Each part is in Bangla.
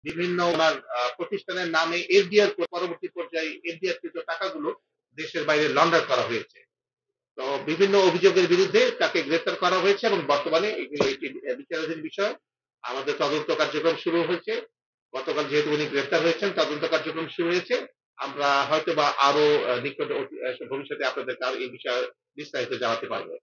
বিভিন্ন ওনার প্রতিষ্ঠানের নামে এফডিআর পরবর্তী পর্যায়ে এফডিআর কৃত টাকাগুলো দেশের বাইরে লন্ডার করা হয়েছে। তো বিভিন্ন অভিযোগের বিরুদ্ধে তাকে গ্রেফতার করা হয়েছে এবং বর্তমানে এগুলো একটি বিচারাধীন বিষয়। আমাদের তদন্ত কার্যক্রম শুরু হয়েছে। গতকাল যেহেতু উনি গ্রেফতার হয়েছেন, তদন্ত কার্যক্রম শুরু হয়েছে। আমরা হয়তোবা আরো নিকট ভবিষ্যতে আপনাদেরকে আরো এই বিষয়ে বিস্তারিত জানাতে পারবো।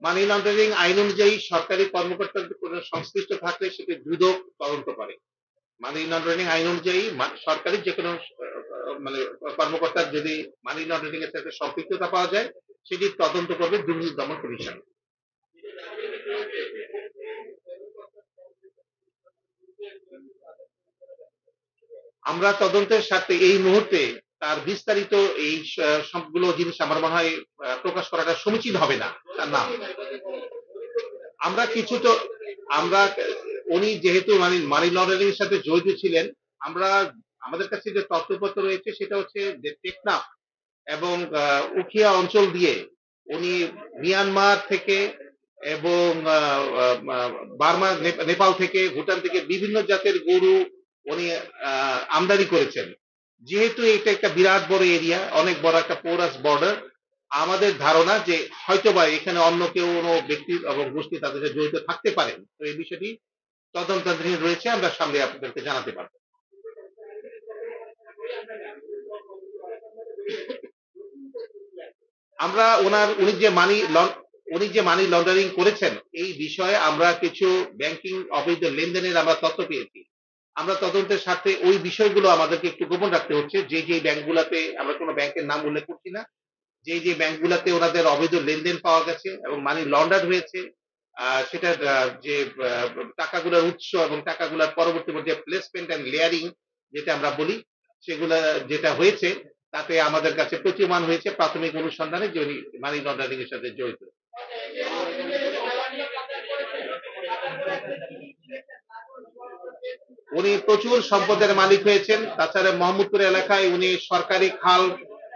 মানি লন্ডারিং আইন অনুযায়ী সরকারি কর্মকর্তার কোনো সংশ্লিষ্ট থাকলে সেটি দুদক তদন্ত করে। মানি লন্ডারিং আইন অনুযায়ী সরকারি যে কোনো মানে কর্মকর্তার যদি মানি লন্ডারিং এর সাথে সম্পৃক্ততা পাওয়া যায়, সেটি তদন্ত করবে দুর্নীতি দমন কমিশন। আমরা তদন্তের সাথে এই মুহূর্তে তার বিস্তারিত এই সবগুলো জিনিস আমার মনে হয় প্রকাশ করাটা সমীচীন হবে না। তার নাম আমরা কিছু তো আমরা উনি যেহেতু মানি লন্ডারিং এর সাথে জড়িত ছিলেন, আমরা আমাদের কাছে যে তথ্যপত্র রয়েছে সেটা হচ্ছে যে টেকনাফ এবং উখিয়া অঞ্চল দিয়ে উনি মিয়ানমার থেকে এবং বার্মা, নেপাল থেকে, ভুটান থেকে বিভিন্ন জাতের গরু উনি আমদানি করেছেন। যেহেতু এটা একটা বিরাট বড় এরিয়া, অনেক বড় একটা পোরাস বর্ডার, আমাদের ধারণা যে হয়তোবা এখানে অন্য কেউ কোনো ব্যক্তি এবং গোষ্ঠী তাদের সাথে জড়িত থাকতে পারেন। তো এই বিষয়টি তদন্তাধীন রয়েছে, আমরা সামনে আপনাদেরকে জানাতে পারবো। আমরা উনি যে মানি লন্ডারিং করেছেন এই বিষয়ে আমরা কিছু ব্যাংকিং অবৈধ লেনদেনের আমরা তথ্য পেয়েছি। আমরা তদন্তের সাথে ওই বিষয়গুলো আমাদেরকে একটু গোপন রাখতে হচ্ছে। যে ব্যাংকগুলোতে, আমরা কোনো ব্যাংকের নাম উল্লেখ করছি না, যে ব্যাংকগুলোতে ওনাদের অবৈধ লেনদেন পাওয়া গেছে এবং মানি লন্ডার হয়েছে, সেটার যে টাকাগুলোর উৎস এবং টাকাগুলোর পরবর্তী পর্যায়ে প্লেসমেন্ট এন্ড লেয়ারিং যেটা আমরা বলি, সেগুলা যেটা হয়েছে তাতে আমাদের কাছে প্রতীয়মান হয়েছে প্রাথমিক অনুসন্ধানে যে উনি মানি লন্ডারিং এর সাথে জড়িত। উনি প্রচুর সম্পদের মালিক হয়েছেন। তাছাড়া মোহাম্মদপুর এলাকায় উনি সরকারি খাল,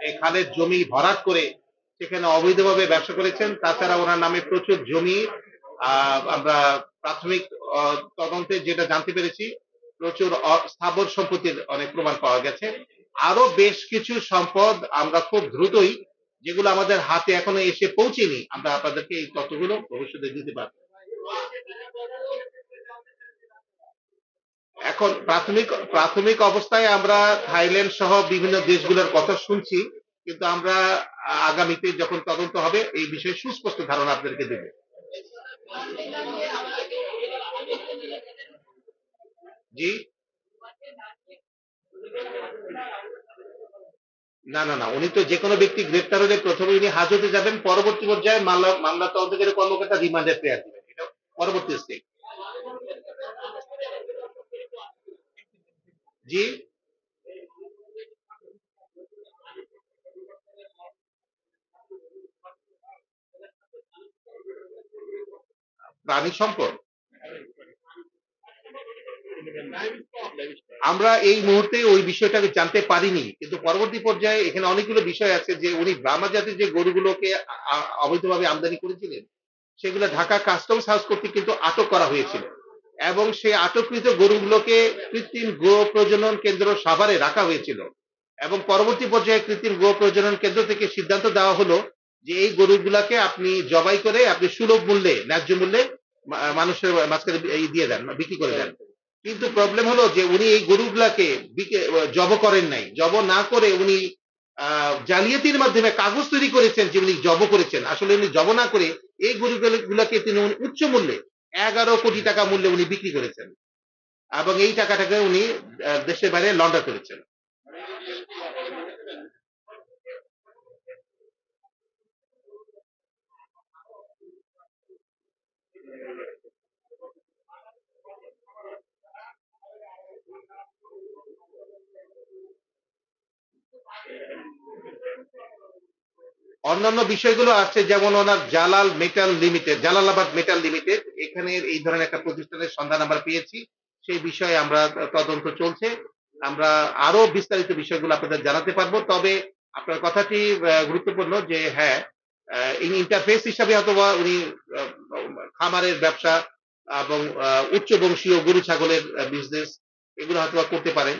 এই খালের জমি ভরাট করে সেখানে অবৈধভাবে ব্যবসা করেছেন। তাছাড়া ওনার নামে প্রচুর জমি, আমরা প্রাথমিক তদন্তে যেটা জানতে পেরেছি, প্রচুর স্থাবর সম্পত্তির অনেক প্রমাণ পাওয়া গেছে। আরো বেশ কিছু সম্পদ আমরা খুব দ্রুতই, যেগুলো আমাদের হাতে এখনো এসে পৌঁছেনি, আমরা আপনাদেরকে এই তথ্যগুলো ভবিষ্যতে দিতে পারবো। এখন প্রাথমিক অবস্থায় আমরা থাইল্যান্ড সহ বিভিন্ন দেশগুলোর কথা শুনছি, কিন্তু আমরা আগামীতে যখন তদন্ত হবে এই বিষয়ে সুস্পষ্ট ধারণা আপনাদেরকে দেব। জি, না, উনি তো যে কোনো ব্যক্তি গ্রেপ্তার হলে প্রথমে উনি হাজতে যাবেন, পরবর্তী পর্যায়ে মামলা তদন্তকারী কর্মকর্তা রিমান্ডের প্রেয়ার দিবেন, এটা পরবর্তী স্টেপ। জি, প্রাণী সম্পদ আমরা এই মুহূর্তে ওই বিষয়টাকে জানতে পারিনি, কিন্তু পরবর্তী পর্যায়ে এখানে অনেকগুলো বিষয় আছে যে উনি ব্রাহ্মা জাতির যে গরুগুলোকে অবৈধভাবে আমদানি করেছিলেন, সেগুলো ঢাকা কাস্টমস হাউস কর্তৃক কিন্তু আটক করা হয়েছিল এবং সেই আটককৃত গরুগুলোকে কৃত্রিম গো প্রজনন কেন্দ্র সাভারে রাখা হয়েছিল এবং পরবর্তী পর্যায়ে কৃত্রিম গো প্রজনন কেন্দ্র থেকে সিদ্ধান্ত দেওয়া হলো যে এই গরুগুলাকে আপনি জবাই করে আপনি সুলভ মূল্যে, ন্যায্য মূল্যে মানুষের মাঝখানে দিয়ে দেন, বিক্রি করে দেন। কিন্তু প্রবলেম হলো যে উনি এই গরুগুলাকে জব করেন নাই। জব না করে উনি জালিয়াতির মাধ্যমে কাগজ তৈরি করেছেন যে উনি জব করেছেন। আসলে উনি জব না করে এই গরুগুলাকে তিনি উচ্চ মূল্যে 11 কোটি টাকা মূল্যে উনি বিক্রি করেছেন এবং এই টাকাটাকে উনি দেশের বাইরে লন্ডার করেছেন। অন্যান্য বিষয়গুলো আছে, যেমন ওনার জালালাবাদ মেটাল লিমিটেড, এখানে এই ধরনের একটা প্রতিষ্ঠানের সন্ধান আমরা পেয়েছি, সেই বিষয়ে আমরা তদন্ত চলছে। আমরা আরো বিস্তারিত বিষয়গুলো আপনাদের জানাতে পারবো। তবে আপনার কথাটি গুরুত্বপূর্ণ যে হ্যাঁ, ইন্টারফেস হিসাবে অথবা উনি আ খামারের ব্যবসা এবং উচ্চ বংশীয় গরু ছাগলের বিজনেস এগুলো হয়তোবা করতে পারেন।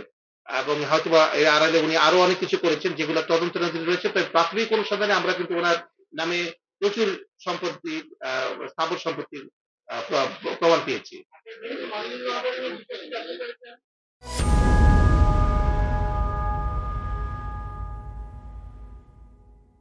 এবং হয়তোবা এর আড়ালে উনি আরো অনেক কিছু করেছেন যেগুলো তদন্তের রয়েছে। তবে প্রাথমিক অনুসন্ধানে আমরা কিন্তু উনার নামে প্রচুর সম্পত্তি আ স্থাবর সম্পত্তির প্রমাণ পেয়েছি।